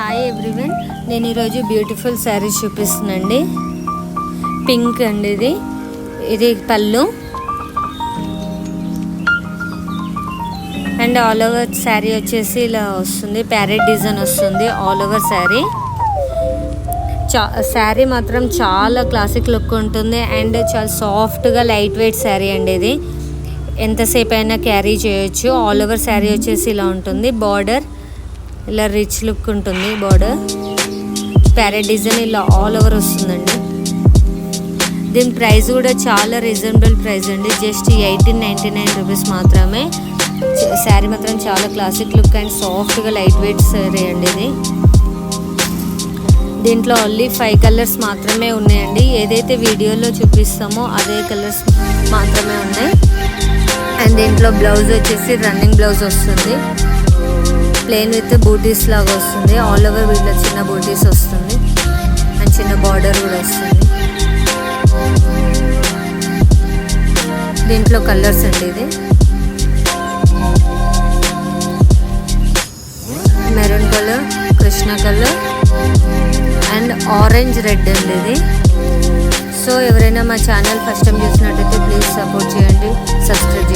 Hi everyone, నేను ఈరోజు beautiful saris చూపిస్తున్నానండి. పింక్ అండి, ఇది పళ్ళు అండ్ ఆల్ ఓవర్ శారీ వచ్చేసి ఇలా వస్తుంది. ప్యారెట్ డిజైన్ వస్తుంది ఆల్ ఓవర్ శారీ. శారీ మాత్రం చాలా క్లాసిక్ లుక్ ఉంటుంది అండ్ చాలా సాఫ్ట్గా లైట్ వెయిట్ శారీ అండి. ఇది ఎంతసేపు అయినా క్యారీ చేయొచ్చు. ఆల్ ఓవర్ శారీ వచ్చేసి ఇలా ఉంటుంది. బార్డర్ ఇలా రిచ్ లుక్ ఉంటుంది. బార్డర్ ప్యారెట్ డిజైన్ ఇలా ఆల్ ఓవర్ వస్తుందండి. దీని ప్రైస్ కూడా చాలా రీజనబుల్ ప్రైస్ అండి, జస్ట్ 1899 రూపీస్ మాత్రమే. శారీ మాత్రం చాలా క్లాసిక్ లుక్ అండ్ సాఫ్ట్గా లైట్ వెయిట్ శారీ అండి. ఇది దీంట్లో ఓన్లీ 5 కలర్స్ మాత్రమే ఉన్నాయండి. ఏదైతే వీడియోలో చూపిస్తామో అదే కలర్స్ మాత్రమే ఉన్నాయి. అండ్ దీంట్లో బ్లౌజ్ వచ్చేసి రన్నింగ్ బ్లౌజ్ వస్తుంది. ప్లెయిన్ విత్ బూటీస్ లాగా వస్తుంది. ఆల్ ఓవర్ వీటిలో చిన్న బూటీస్ వస్తుంది అండ్ చిన్న బార్డర్ కూడా వస్తుంది. దీంట్లో కలర్స్ అండి, ఇది maroon colour, Krishna colour and orange red అండి ఇది. సో ఎవరైనా మా ఛానల్ ఫస్ట్ టైం చూసినట్టయితే ప్లీజ్ సపోర్ట్ చేయండి, సబ్స్క్రైబ్ చేయండి.